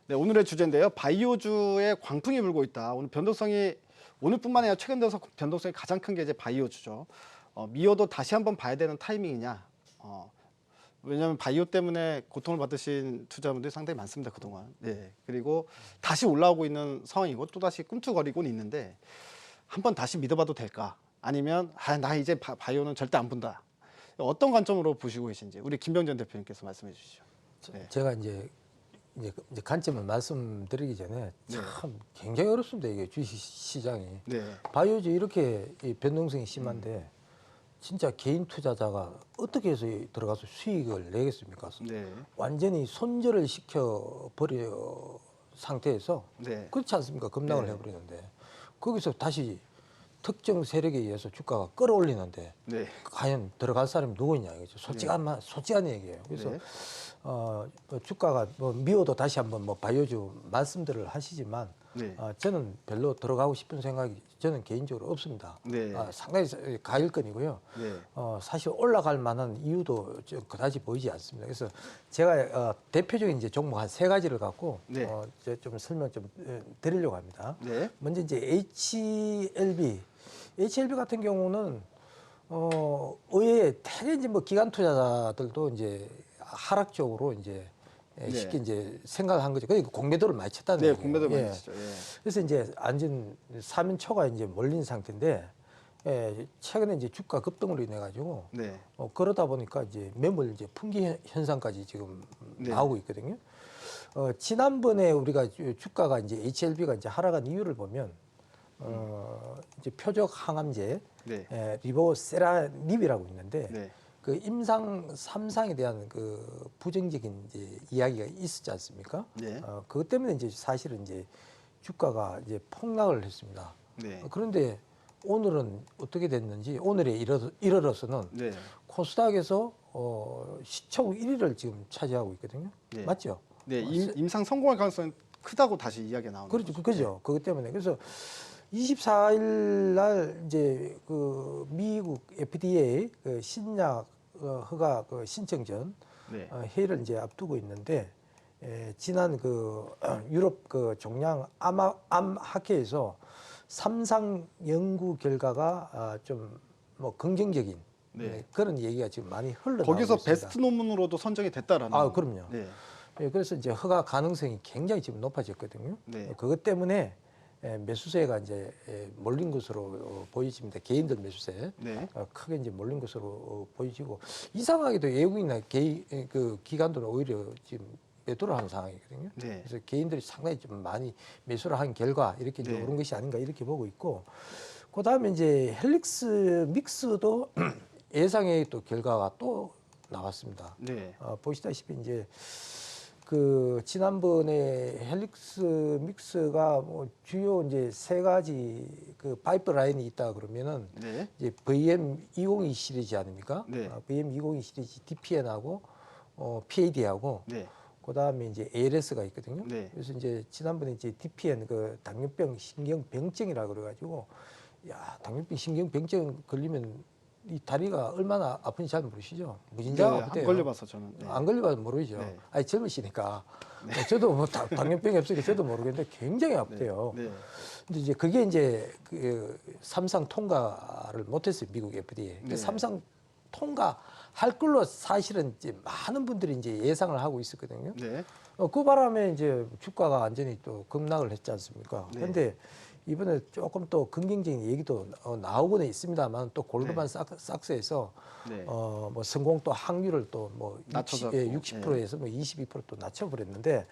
네, 오늘의 주제인데요. 바이오주에 광풍이 불고 있다. 오늘 변동성이 오늘뿐만 아니라 최근 들어서 변동성이 가장 큰 게 이제 바이오주죠. 미어도 다시 한번 봐야 되는 타이밍이냐? 왜냐하면 바이오 때문에 고통을 받으신 투자분들이 상당히 많습니다, 그동안. 네, 그리고 다시 올라오고 있는 상황이고 또 다시 꿈틀거리고는 있는데 한번 다시 믿어봐도 될까? 아니면 나 이제 바이오는 절대 안 본다. 어떤 관점으로 보시고 계신지 우리 김병전 대표님께서 말씀해 주시죠. 네. 제가 이제 관점을 말씀드리기 전에 참 굉장히 어렵습니다. 이게 주식 시장이. 네. 바이오주 이렇게 이 변동성이 심한데 진짜 개인 투자자가 어떻게 해서 들어가서 수익을 내겠습니까? 네. 완전히 손절을 시켜버려 상태에서 네. 그렇지 않습니까? 급락을 네. 해버리는데 거기서 다시 특정 세력에 의해서 주가가 끌어올리는데 네. 과연 들어갈 사람이 누구냐 이거죠. 솔직한 얘기예요. 그래서 네. 주가가 미워도 다시 한번 바이오주 말씀들을 하시지만 네. 저는 별로 들어가고 싶은 생각이 저는 개인적으로 없습니다. 네. 상당히 가일건이고요. 네. 사실 올라갈 만한 이유도 그다지 보이지 않습니다. 그래서 제가 대표적인 이제 종목 한 3가지를 갖고 네. 좀 설명 좀 드리려고 합니다. 네. 먼저 이제 HLB 같은 경우는 의외에 대개 이제 기관 투자자들도 이제 하락 쪽으로 이제 쉽게 이제 생각을 한 거죠. 그러니까 공매도를 많이 쳤다는 네, 얘기예요. 공매도 많이 치죠. 예. 그래서 이제 완전 3연초가 이제 몰린 상태인데 최근에 이제 주가 급등으로 인해 가지고 네. 그러다 보니까 이제 매물 이제 풍기 현상까지 지금 네. 나오고 있거든요. 지난번에 우리가 주가가 이제 HLB가 이제 하락한 이유를 보면 이제 표적 항암제 네. 리보세라닙이라고 있는데 네. 그 임상 3상에 대한 그 부정적인 이제 이야기가 있었지 않습니까? 네. 그것 때문에 이제 사실은 이제 주가가 이제 폭락을 했습니다. 네. 그런데 오늘은 어떻게 됐는지 오늘에 이르러서는 네. 코스닥에서 시총 1위를 지금 차지하고 있거든요. 네. 맞죠? 네. 임상 성공할 가능성이 크다고 다시 이야기가 나오는 그렇죠. 거죠. 그죠. 그것 때문에. 그래서 24일 날 이제 그 미국 FDA 그 신약 허가 그 신청 전 네. 회의를 이제 앞두고 있는데 지난 그 유럽 그 종양 암학회에서 3상 연구 결과가 좀 긍정적인 네. 그런 얘기가 지금 많이 흘러나오고 거기서 있습니다. 베스트 논문으로도 선정이 됐다라는. 그럼요. 네. 그래서 이제 허가 가능성이 굉장히 지금 높아졌거든요. 네. 그것 때문에 매수세가 이제 몰린 것으로 보이집니다. 개인들 매수세 네. 크게 이제 몰린 것으로 보이지고 이상하게도 외국인이나 그 기관들은 오히려 지금 매도를 하는 상황이거든요. 네. 그래서 개인들이 상당히 좀 많이 매수를 한 결과 이렇게 이제 네. 오른 것이 아닌가 이렇게 보고 있고 그 다음에 이제 헬릭스 믹스도 예상의 또 결과가 또 나왔습니다. 네. 보시다시피 이제 그 지난번에 헬릭스 믹스가 주요 이제 3가지 그 파이프라인이 있다 그러면은 네. 이제 VM202 시리즈 아닙니까? 네. VM202 시리즈 DPN하고 PAD하고 네. 그다음에 이제 ALS가 있거든요. 네. 그래서 이제 지난번에 이제 DPN 그 당뇨병 신경병증이라 그래 가지고 당뇨병 신경병증 걸리면 이 다리가 얼마나 아픈지 잘 모르시죠? 무진장 네, 아프대요. 안 걸려봐서 저는. 네. 안 걸려봐서 모르죠. 네. 젊으시니까. 저도 당뇨병이 없으니까 저도 모르겠는데 굉장히 아프대요. 네. 근데 이제 그게 이제 그 3상 통과를 못했어요. 미국 FDA. 네. 3상 통과할 걸로 사실은 이제 많은 분들이 이제 예상을 하고 있었거든요. 네. 그 바람에 이제 주가가 완전히 또 급락을 했지 않습니까? 네. 그런데 이번에 조금 또 긍정적인 얘기도 나오고는 있습니다만 또 골드만 삭스에서 네. 성공 또 확률을 또 낮춰졌고. 60%에서 22%또 낮춰버렸는데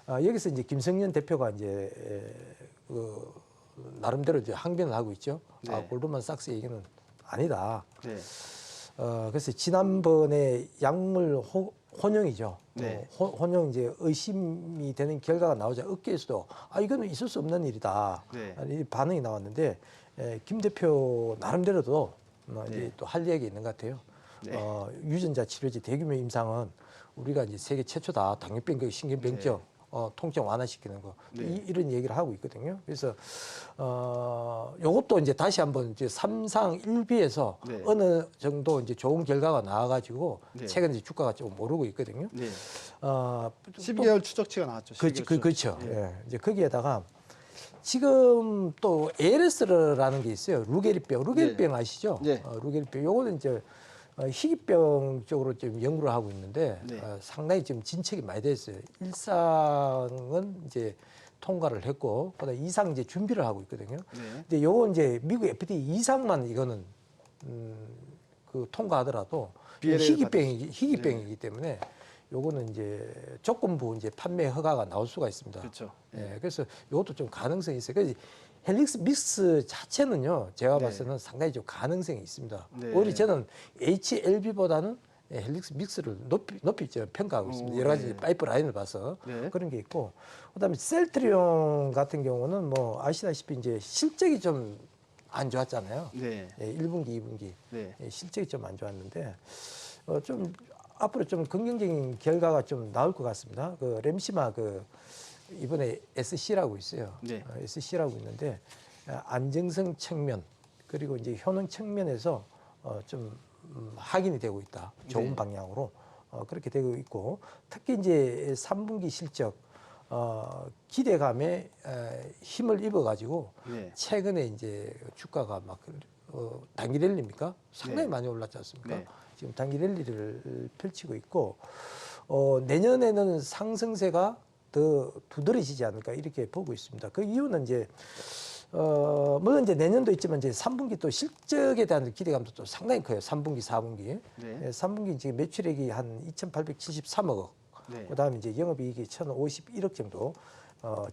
여기서 이제 김성년 대표가 이제 그 나름대로 이제 항변을 하고 있죠. 네. 골드만 삭스 얘기는 아니다. 네. 그래서 지난번에 약물 혼용이죠. 네. 혼용 이제 의심이 되는 결과가 나오자 업계에서도 이거는 있을 수 없는 일이다. 네. 이 반응이 나왔는데 김 대표 나름대로도 이제 네. 또 할 얘기 있는 것 같아요. 네. 유전자 치료제 대규모 임상은 우리가 이제 세계 최초다. 당뇨병, 신경병증. 통증 완화시키는 거 네. 이런 얘기를 하고 있거든요. 그래서 요것도 이제 다시 한번 이제 삼상 1비에서 네. 어느 정도 이제 좋은 결과가 나와가지고 네. 최근 이제 주가가 좀 오르고 있거든요. 네. 또 12개월 추적치가 나왔죠. 12개월 그렇죠. 추적치. 예. 이제 거기에다가 지금 또 ALS라는 게 있어요. 루게리병 아시죠? 네. 루게리병. 요거는 이제 희귀병 쪽으로 좀 연구를 하고 있는데 네. 상당히 지금 진척이 많이 됐어요. 1상은 이제 통과를 했고 그다음 2상 이제 준비를 하고 있거든요. 네. 근데 요거 이제 미국 FDA 2상만 이거는 그 통과하더라도 BLA 를 희귀병이기 때문에 요거는 이제 조건부 이제 판매 허가가 나올 수가 있습니다. 그렇죠. 예, 그래서 이것도 좀 가능성이 있어요. 그래서 헬릭스 믹스 자체는요, 제가 네. 봤을 때는 상당히 좀 가능성이 있습니다. 네. 오히려 저는 HLB보다는 헬릭스 믹스를 높이 평가하고 있습니다. 오, 여러 가지 네. 파이프 라인을 봐서 네. 그런 게 있고, 그다음에 셀트리온 같은 경우는 뭐 아시다시피 이제 실적이 좀 안 좋았잖아요. 네. 예, 1분기, 2분기 네. 예, 실적이 좀 안 좋았는데 좀 앞으로 좀 긍정적인 결과가 좀 나올 것 같습니다. 그 램시마 그 이번에 SC라고 있어요. 네. SC라고 있는데 안정성 측면 그리고 이제 효능 측면에서 좀 확인이 되고 있다. 좋은 네. 방향으로 그렇게 되고 있고 특히 이제 3분기 실적 기대감에 힘을 입어 가지고 네. 최근에 이제 주가가 막 단기 랠리입니까? 상당히 네. 많이 올랐지 않습니까? 네. 지금 단기 랠리를 펼치고 있고 내년에는 상승세가 더 두드러지지 않을까 이렇게 보고 있습니다. 그 이유는 이제 물론 이제 내년도 있지만 이제 3분기 또 실적에 대한 기대감도 또 상당히 커요. 3분기, 4분기. 네. 3분기 지금 매출액이 한 2,873억 원. 네. 그다음에 이제 영업이익이 1,051억 정도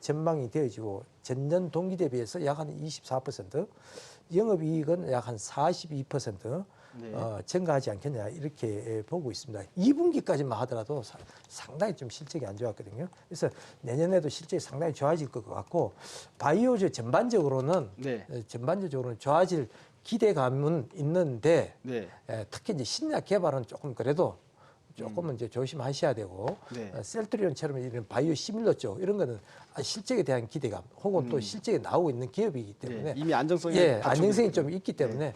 전망이 되어지고 전년 동기 대비해서 약 한 24%, 영업이익은 약 한 42% 네. 증가하지 않겠냐 이렇게 보고 있습니다. 2분기까지만 하더라도 상당히 좀 실적이 안 좋았거든요. 그래서 내년에도 실적이 상당히 좋아질 것 같고 바이오주 전반적으로는 네. 좋아질 기대감은 있는데 네. 특히 이제 신약 개발은 조금 그래도 조금은 이제 조심하셔야 되고 네. 셀트리온처럼 이런 바이오 시밀러 쪽 이런 거는 실적에 대한 기대감 혹은 또 실적에 나오고 있는 기업이기 때문에 네. 이미 안정성이 안정성이 좀 있기 때문에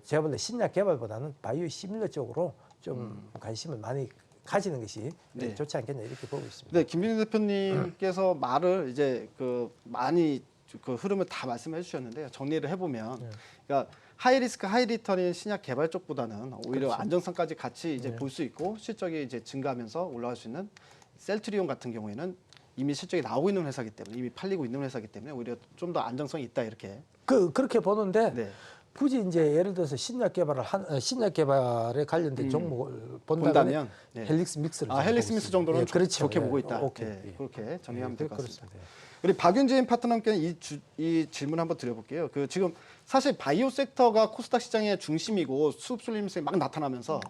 제가 볼 때 신약 개발보다는 바이오 시밀러 쪽으로 좀 관심을 많이 가지는 것이 네. 좋지 않겠냐 이렇게 보고 있습니다. 네, 김민희 대표님께서 말을 이제 그 많이 그 흐름을 다 말씀해 주셨는데요. 정리를 해보면, 그러니까 하이 리스크 하이 리턴인 신약 개발 쪽보다는 오히려 그렇죠. 안정성까지 같이 이제 볼 수 있고 실적이 이제 증가하면서 올라갈 수 있는 셀트리온 같은 경우에는 이미 실적이 나오고 있는 회사기 때문에 이미 팔리고 있는 회사기 때문에 오히려 좀 더 안정성이 있다 이렇게. 그렇게 보는데 네. 굳이 이제 예를 들어서 신약 개발에 관련된 종목을 본다면 네. 헬릭스 믹스를 헬릭스 믹스 정도는 그렇죠. 좋게 보고 있다. 오케이. 네, 그렇게 정리하면 될 것 같습니다. 그렇습니다. 우리 박윤진 파트너님께는 이 질문 한번 드려볼게요. 그 지금 사실 바이오 섹터가 코스닥 시장의 중심이고 수급 쏠림성이 막 나타나면서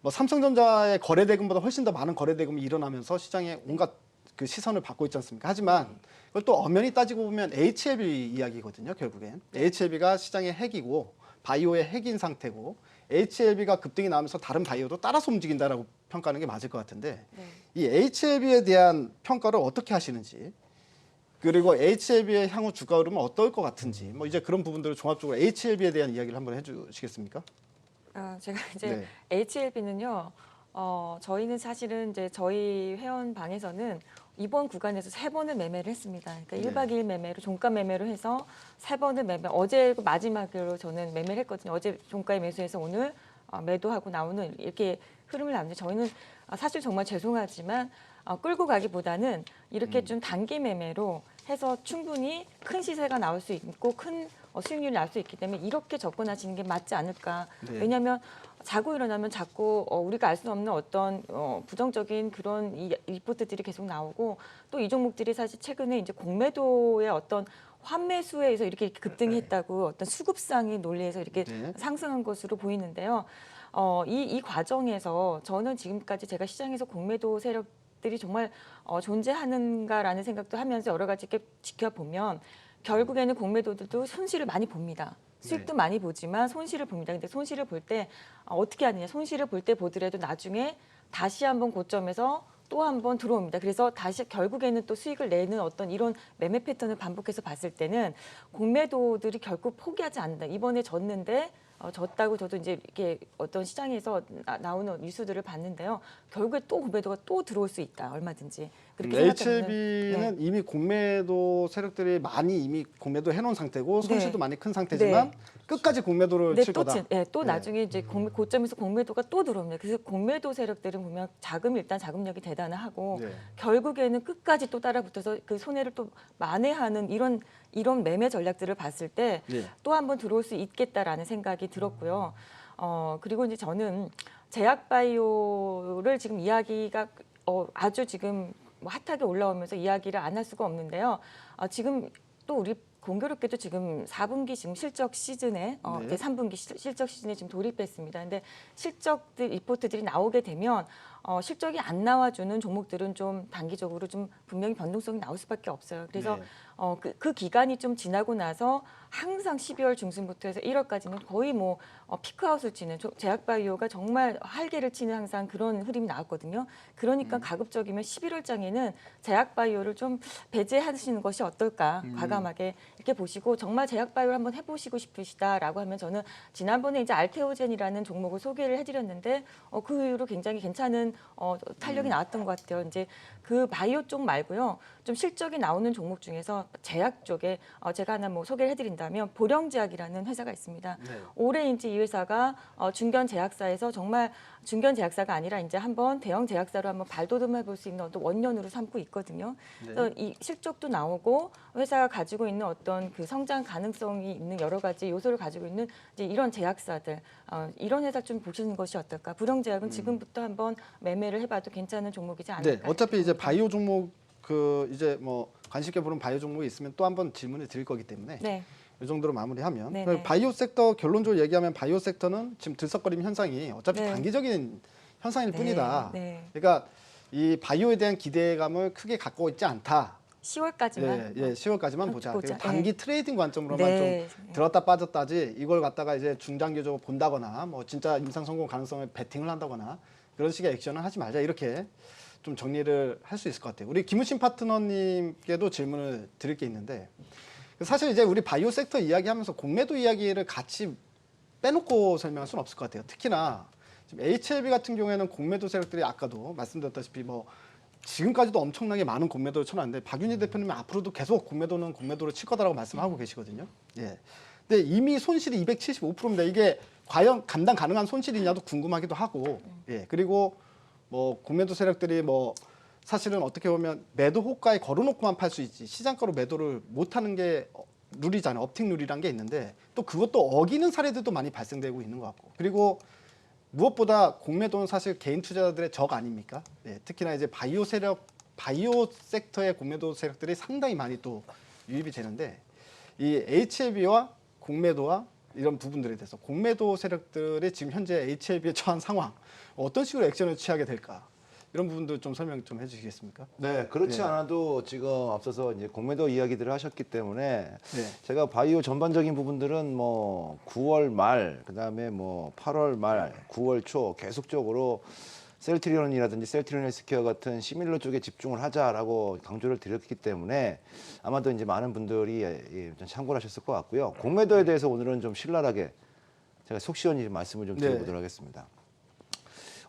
뭐 삼성전자의 거래 대금보다 훨씬 더 많은 거래 대금이 일어나면서 시장에 온갖 그 시선을 받고 있지 않습니까? 하지만 그걸 또 엄연히 따지고 보면 HLB 이야기거든요. 결국엔 HLB가 시장의 핵이고 바이오의 핵인 상태고 HLB가 급등이 나오면서 다른 바이오도 따라서 움직인다라고 평가하는 게 맞을 것 같은데 네. 이 HLB에 대한 평가를 어떻게 하시는지 그리고 HLB의 향후 주가 흐름은 어떨 것 같은지 뭐 이제 그런 부분들을 종합적으로 HLB에 대한 이야기를 한번 해주시겠습니까? 제가 이제 네. HLB는요. 저희는 사실은 이제 저희 회원 방에서는 이번 구간에서 3번을 매매를 했습니다. 그러니까 네. 1박 2일 매매로 종가 매매로 해서 3번을 매매. 어제 마지막으로 저는 매매를 했거든요. 어제 종가에 매수해서 오늘 매도하고 나오는 이렇게 흐름을 나는데 저희는 사실 정말 죄송하지만 끌고 가기보다는 이렇게 좀 단기 매매로 해서 충분히 큰 시세가 나올 수 있고 큰 수익률이 날 수 있기 때문에 이렇게 접근하시는 게 맞지 않을까. 네. 왜냐하면 자고 일어나면 자꾸 우리가 알 수 없는 어떤 부정적인 그런 이 리포트들이 계속 나오고 또 이 종목들이 사실 최근에 이제 공매도의 어떤 환매수에 의해서 이렇게 급등이 했다고 어떤 수급상의 논리에서 이렇게 네. 상승한 것으로 보이는데요. 이 과정에서 저는 지금까지 제가 시장에서 공매도 세력들이 정말 존재하는가라는 생각도 하면서 여러 가지 이렇게 지켜보면 결국에는 공매도들도 손실을 많이 봅니다. 수익도 네. 많이 보지만 손실을 봅니다. 근데 손실을 볼 때 어떻게 하느냐. 손실을 볼 때 보더라도 나중에 다시 한번 고점에서 또 한 번 들어옵니다. 그래서 다시 결국에는 또 수익을 내는 어떤 이런 매매 패턴을 반복해서 봤을 때는 공매도들이 결국 포기하지 않는다. 이번에 졌는데 졌다고 저도 이제 이렇게 어떤 시장에서 나오는 뉴스들을 봤는데요. 결국에 또 공매도가 또 들어올 수 있다. 얼마든지. 그렇게 생각하면은 HLB는 네. 이미 공매도 세력들이 많이 이미 공매도 해놓은 상태고 손실도 네. 많이 큰 상태지만 네. 끝까지 공매도를 네, 칠 또, 거다. 또 네. 나중에 이제 고점에서 공매도가 또 들어옵니다. 그래서 공매도 세력들은 보면 일단 자금력이 대단하고 네. 결국에는 끝까지 또 따라붙어서 그 손해를 또 만회하는 이런 매매 전략들을 봤을 때 네. 또 한 번 들어올 수 있겠다라는 생각이 들었고요. 그리고 이제 저는 제약바이오를 지금 이야기가 아주 지금 뭐 핫하게 올라오면서 이야기를 안 할 수가 없는데요. 지금 또 우리 공교롭게도 지금 4분기 지금 실적 시즌에 네. 이제 3분기 실적 시즌에 지금 돌입했습니다. 근데 실적들 리포트들이 나오게 되면 실적이 안 나와주는 종목들은 좀 단기적으로 좀 분명히 변동성이 나올 수밖에 없어요. 그래서 네. 그 기간이 좀 지나고 나서 항상 12월 중순부터 해서 1월까지는 거의 뭐 피크아웃을 치는 제약바이오가 정말 활개를 치는 항상 그런 흐름이 나왔거든요. 그러니까 가급적이면 11월장에는 제약바이오를 좀 배제하시는 것이 어떨까 과감하게 이렇게 보시고 정말 제약바이오를 한번 해보시고 싶으시다라고 하면 저는 지난번에 이제 알테오젠이라는 종목을 소개를 해드렸는데 그 이후로 굉장히 괜찮은 탄력이 나왔던 것 같아요. 이제 그 바이오 쪽 말고요. 좀 실적이 나오는 종목 중에서 제약 쪽에 제가 하나 뭐 소개를 해드린다면 보령제약이라는 회사가 있습니다. 네. 올해 이제 이 회사가 중견 제약사에서 정말 중견 제약사가 아니라 이제 한번 대형 제약사로 한번 발돋움해 볼 수 있는 어떤 원년으로 삼고 있거든요. 네. 그래서 이 실적도 나오고 회사가 가지고 있는 어떤 그 성장 가능성이 있는 여러 가지 요소를 가지고 있는 이제 이런 제약사들 이런 회사 좀 보시는 것이 어떨까? 보령제약은 지금부터 한번 매매를 해봐도 괜찮은 종목이지 않을까? 네. 어차피 이제 바이오 종목 이제 뭐 관심 있게 보는 바이오 종목이 있으면 또 한번 질문을 드릴 거기 때문에 네. 이 정도로 마무리하면 네, 그 네. 바이오 섹터 결론적으로 얘기하면 바이오 섹터는 지금 들썩거리는 현상이 어차피 네. 단기적인 현상일 네, 뿐이다. 네. 그러니까 이 바이오에 대한 기대감을 크게 갖고 있지 않다. 10월까지만. 예, 10월까지만 보자. 보자. 그리고 단기 예. 트레이딩 관점으로만 네. 좀 들었다 빠졌다지 이걸 갖다가 이제 중장기적으로 본다거나 뭐 진짜 임상 성공 가능성을 베팅을 한다거나 그런 식의 액션을 하지 말자 이렇게 좀 정리를 할 수 있을 것 같아요. 우리 김우신 파트너님께도 질문을 드릴 게 있는데 사실 이제 우리 바이오 섹터 이야기하면서 공매도 이야기를 같이 빼놓고 설명할 수는 없을 것 같아요. 특히나 지금 HLB 같은 경우에는 공매도 세력들이 아까도 말씀드렸다시피 뭐 지금까지도 엄청나게 많은 공매도를 쳐놨는데 박윤희 대표님은 앞으로도 계속 공매도를 칠 거다라고 말씀하고 계시거든요. 예. 근데 이미 손실이 275%입니다. 이게 과연 감당 가능한 손실이냐도 궁금하기도 하고, 예. 그리고 뭐 공매도 세력들이 뭐 사실은 어떻게 보면 매도 호가에 걸어놓고만 팔 수 있지 시장가로 매도를 못하는 게 룰이잖아요. 업팅 룰이란 게 있는데 또 그것도 어기는 사례들도 많이 발생되고 있는 것 같고 그리고 무엇보다 공매도는 사실 개인 투자자들의 적 아닙니까? 예, 특히나 이제 바이오 섹터의 공매도 세력들이 상당히 많이 또 유입이 되는데 이 HLB와 공매도와 이런 부분들에 대해서 공매도 세력들이 지금 현재 HLB에 처한 상황 어떤 식으로 액션을 취하게 될까? 이런 부분들 좀 설명 좀 해주시겠습니까? 네, 그렇지 네. 않아도 지금 앞서서 이제 공매도 이야기들을 하셨기 때문에 네. 제가 바이오 전반적인 부분들은 뭐 9월 말, 그다음에 뭐 8월 말, 9월 초 계속적으로 셀트리온이라든지 셀트리온 헬스케어 같은 시밀러 쪽에 집중을 하자라고 강조를 드렸기 때문에 아마도 이제 많은 분들이 좀 참고를 하셨을 것 같고요. 공매도에 대해서 오늘은 좀 신랄하게 제가 속 시원히 말씀을 좀 드려보도록 하겠습니다.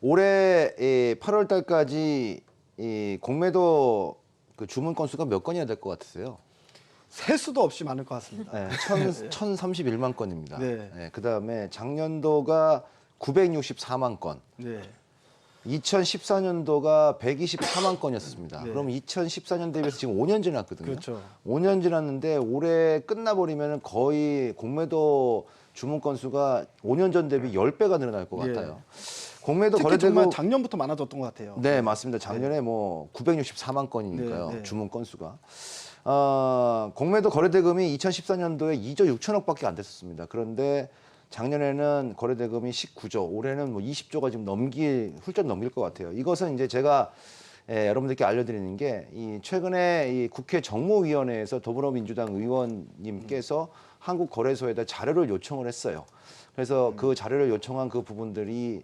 올해 8월 달까지 이 공매도 그 주문 건수가 몇 건이나 될 것 같으세요? 셀 수도 없이 많을 것 같습니다. 네, 1,031만 건입니다. 네. 네, 그다음에 작년도가 964만 건. 네. 2014년도가 124만 건이었습니다. 네. 그럼 2014년 대비해서 지금 5년 지났거든요. 그렇죠. 5년 지났는데 올해 끝나버리면 거의 공매도 주문 건수가 5년 전 대비 10배가 늘어날 것 예. 같아요. 공매도 특히 거래되고 정말 작년부터 많아졌던 것 같아요. 네, 맞습니다. 작년에 뭐 964만 건이니까요. 네, 네. 주문 건수가. 공매도 거래대금이 2014년도에 2조 6천억밖에 안 됐었습니다. 그런데 작년에는 거래대금이 19조, 올해는 뭐 20조가 지금 훌쩍 넘길 것 같아요. 이것은 이제 제가 여러분들께 알려드리는 게 이 최근에 이 국회 정무위원회에서 더불어민주당 의원님께서 한국거래소에다 자료를 요청을 했어요. 그래서 그 자료를 요청한 그 부분들이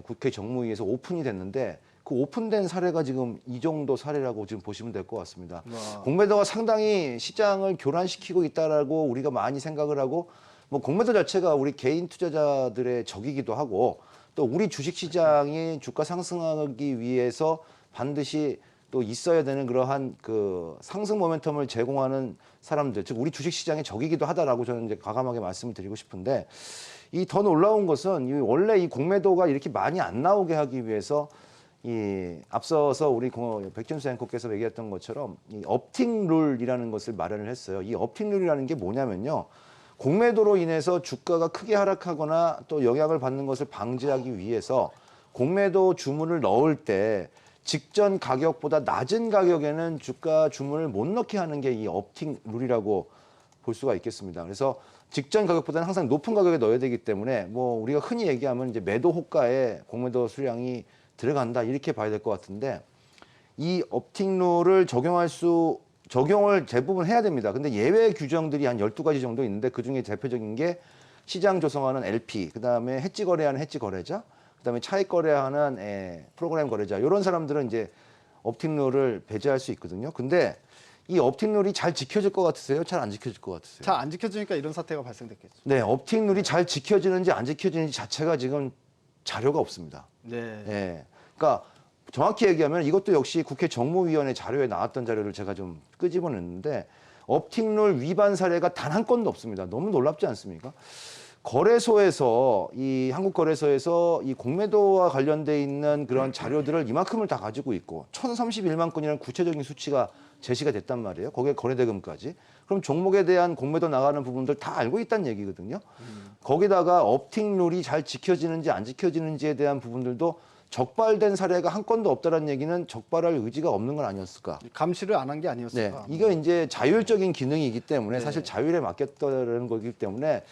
국회 정무위에서 오픈이 됐는데 그 오픈된 사례가 지금 이 정도 사례라고 지금 보시면 될 것 같습니다. 와. 공매도가 상당히 시장을 교란시키고 있다라고 우리가 많이 생각을 하고 뭐 공매도 자체가 우리 개인 투자자들의 적이기도 하고 또 우리 주식시장이 주가 상승하기 위해서 반드시 또 있어야 되는 그러한 그 상승 모멘텀을 제공하는 사람들, 즉 우리 주식시장의 적이기도 하다라고 저는 이제 과감하게 말씀을 드리고 싶은데 이 더 놀라운 것은 원래 이 공매도가 이렇게 많이 안 나오게 하기 위해서 이 앞서서 우리 백준수 앵커께서 얘기했던 것처럼 이 업팅 룰이라는 것을 마련을 했어요. 이 업팅 룰이라는 게 뭐냐면요. 공매도로 인해서 주가가 크게 하락하거나 또 영향을 받는 것을 방지하기 위해서 공매도 주문을 넣을 때 직전 가격보다 낮은 가격에는 주가 주문을 못 넣게 하는 게 이 업팅 룰이라고 볼 수가 있겠습니다. 그래서 직전 가격보다는 항상 높은 가격에 넣어야 되기 때문에 뭐 우리가 흔히 얘기하면 이제 매도 호가에 공매도 수량이 들어간다 이렇게 봐야 될 것 같은데 이 업팅 룰을 적용을 대부분 해야 됩니다. 근데 예외 규정들이 한 12가지 정도 있는데 그중에 대표적인 게 시장 조성하는 LP, 그다음에 해지 거래하는 해지 거래자, 그다음에 차익 거래하는 프로그램 거래자 이런 사람들은 이제 업팅 룰을 배제할 수 있거든요. 근데 이 업팅 룰이 잘 지켜질 것 같으세요? 잘 안 지켜질 것 같으세요? 잘 안 지켜지니까 이런 사태가 발생됐겠죠. 네, 업팅 룰이 잘 지켜지는지 안 지켜지는지 자체가 지금 자료가 없습니다. 네. 예. 그러니까 정확히 얘기하면 이것도 역시 국회 정무위원회 자료에 나왔던 자료를 제가 좀 끄집어냈는데 업팅룰 위반 사례가 단 한 건도 없습니다. 너무 놀랍지 않습니까? 거래소에서 이 한국거래소에서 이 공매도와 관련돼 있는 그런 자료들을 이만큼을 다 가지고 있고 1,031만 건이라는 구체적인 수치가 제시가 됐단 말이에요. 거기에 거래대금까지. 그럼 종목에 대한 공매도 나가는 부분들 다 알고 있다는 얘기거든요. 거기다가 업팅 룰이 잘 지켜지는지 안 지켜지는지에 대한 부분들도 적발된 사례가 한 건도 없다는 얘기는 적발할 의지가 없는 건 아니었을까? 감시를 안 한 게 네, 아니었을까? 이거 이제 자율적인 기능이기 때문에 네. 사실 자율에 맡겼다는 거기 때문에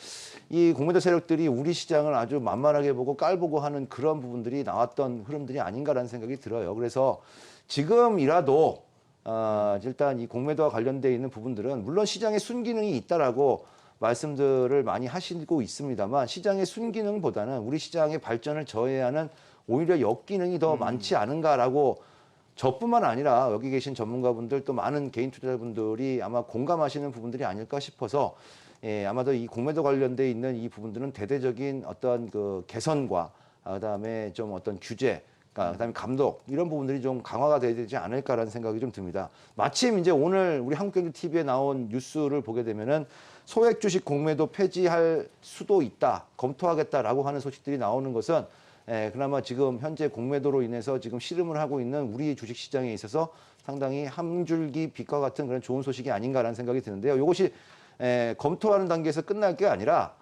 이 공매도 세력들이 우리 시장을 아주 만만하게 보고 깔보고 하는 그런 부분들이 나왔던 흐름들이 아닌가라는 생각이 들어요. 그래서 지금이라도 일단 이 공매도와 관련돼 있는 부분들은 물론 시장에 순기능이 있다라고 말씀들을 많이 하시고 있습니다만 시장의 순기능보다는 우리 시장의 발전을 저해하는 오히려 역기능이 더 많지 않은가라고 저뿐만 아니라 여기 계신 전문가분들 또 많은 개인 투자자분들이 아마 공감하시는 부분들이 아닐까 싶어서 아마도 이 공매도 관련돼 있는 이 부분들은 대대적인 어떤 그 개선과 그다음에 좀 어떤 규제 그다음에 감독 이런 부분들이 좀 강화가 돼야 되지 않을까라는 생각이 좀 듭니다. 마침 이제 오늘 우리 한국경제TV에 나온 뉴스를 보게 되면은 소액 주식 공매도 폐지할 수도 있다, 검토하겠다라고 하는 소식들이 나오는 것은 그나마 지금 현재 공매도로 인해서 지금 씨름을 하고 있는 우리 주식 시장에 있어서 상당히 한 줄기 빛과 같은 그런 좋은 소식이 아닌가라는 생각이 드는데요. 이것이 검토하는 단계에서 끝날 게 아니라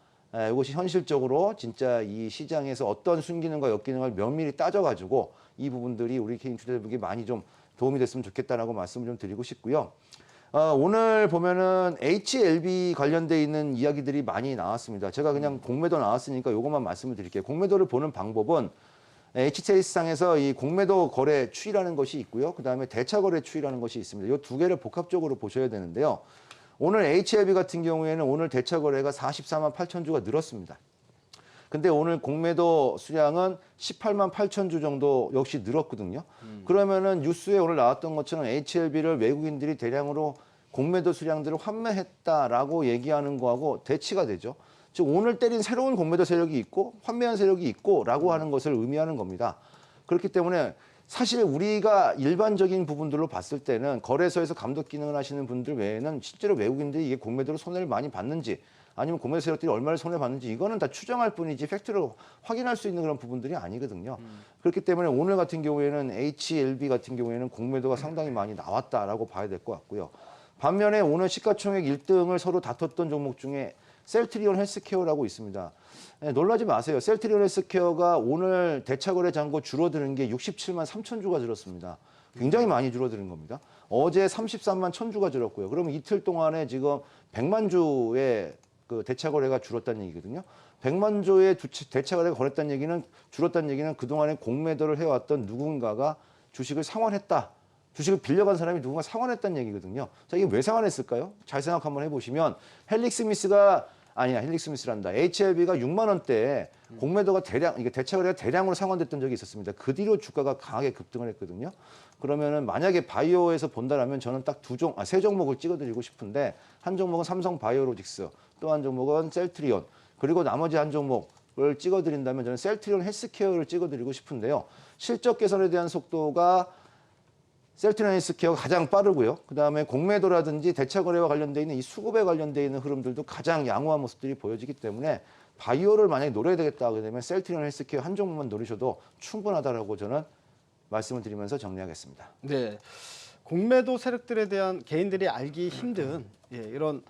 이것이 현실적으로 진짜 이 시장에서 어떤 순기능과 역기능을 면밀히 따져가지고 이 부분들이 우리 개인 투자자분에게 많이 좀 도움이 됐으면 좋겠다라고 말씀을 좀 드리고 싶고요. 오늘 보면은 HLB 관련돼 있는 이야기들이 많이 나왔습니다. 제가 그냥 공매도 나왔으니까 이것만 말씀을 드릴게요. 공매도를 보는 방법은 HTS상에서 이 공매도 거래 추이라는 것이 있고요. 그다음에 대차 거래 추이라는 것이 있습니다. 이 두 개를 복합적으로 보셔야 되는데요. 오늘 HLB 같은 경우에는 오늘 대차 거래가 44만 8천 주가 늘었습니다. 근데 오늘 공매도 수량은 18만 8천 주 정도 역시 늘었거든요. 그러면은 뉴스에 오늘 나왔던 것처럼 HLB를 외국인들이 대량으로 공매도 수량들을 환매했다라고 얘기하는 거하고 대치가 되죠. 즉 오늘 때린 새로운 공매도 세력이 있고 환매한 세력이 있고라고 하는 것을 의미하는 겁니다. 그렇기 때문에 사실 우리가 일반적인 부분들로 봤을 때는 거래소에서 감독 기능을 하시는 분들 외에는 실제로 외국인들이 이게 공매도로 손해를 많이 받는지 아니면 공매도 세력들이 얼마를 손해 받는지 이거는 다 추정할 뿐이지 팩트로 확인할 수 있는 그런 부분들이 아니거든요. 그렇기 때문에 오늘 같은 경우에는 HLB 같은 경우에는 공매도가 상당히 많이 나왔다라고 봐야 될 것 같고요. 반면에 오늘 시가총액 1등을 서로 다퉜던 종목 중에 셀트리온 헬스케어라고 있습니다. 놀라지 마세요. 셀트리온 헬스케어가 오늘 대차거래 잔고 줄어드는 게 67만 3천 주가 줄었습니다. 굉장히 많이 줄어드는 겁니다. 어제 33만 1천 주가 줄었고요. 그러면 이틀 동안에 지금 100만 주의 그 대차 거래가 줄었다는 얘기거든요. 100만 주의 대차 거래가 줄었다는 얘기는 그동안에 공매도를 해왔던 누군가가 주식을 상환했다. 주식을 빌려간 사람이 누군가 상환했다는 얘기거든요. 자, 이게 왜 상환했을까요? 잘 생각 한번 해보시면 헬릭 스미스가 아니야 헬릭스미스란다. HLB가 6만 원대에 공매도가 대량 이게 대차거래가 대량으로 상환됐던 적이 있었습니다. 그 뒤로 주가가 강하게 급등을 했거든요. 그러면은 만약에 바이오에서 본다라면 저는 딱 세 종목을 찍어드리고 싶은데 한 종목은 삼성 바이오로직스, 또 한 종목은 셀트리온, 그리고 나머지 한 종목을 찍어드린다면 저는 셀트리온 헬스케어를 찍어드리고 싶은데요. 실적 개선에 대한 속도가 셀트리온 헬스케어가 가장 빠르고요. 그다음에 공매도라든지 대차거래와 관련돼 있는 이 수급에 관련돼 있는 흐름들도 가장 양호한 모습들이 보여지기 때문에 바이오를 만약에 노려야 되겠다 하게 되면 셀트리온 헬스케어 한 종목만 노리셔도 충분하다라고 저는 말씀을 드리면서 정리하겠습니다. 네, 공매도 세력들에 대한 개인들이 알기 힘든 이런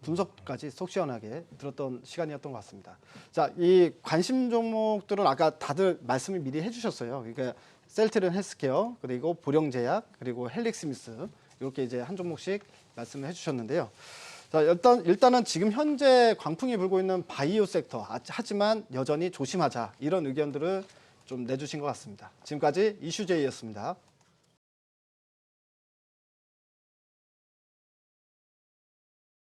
분석까지 속 시원하게 들었던 시간이었던 것 같습니다. 자, 이 관심 종목들은 아까 다들 말씀을 미리 해주셨어요. 그러니까 셀트리온 헬스케어, 그리고 보령제약, 그리고 헬릭스미스 이렇게 이제 한 종목씩 말씀을 해주셨는데요. 자, 일단은 지금 현재 광풍이 불고 있는 바이오 섹터, 하지만 여전히 조심하자 이런 의견들을 좀 내주신 것 같습니다. 지금까지 이슈제이였습니다.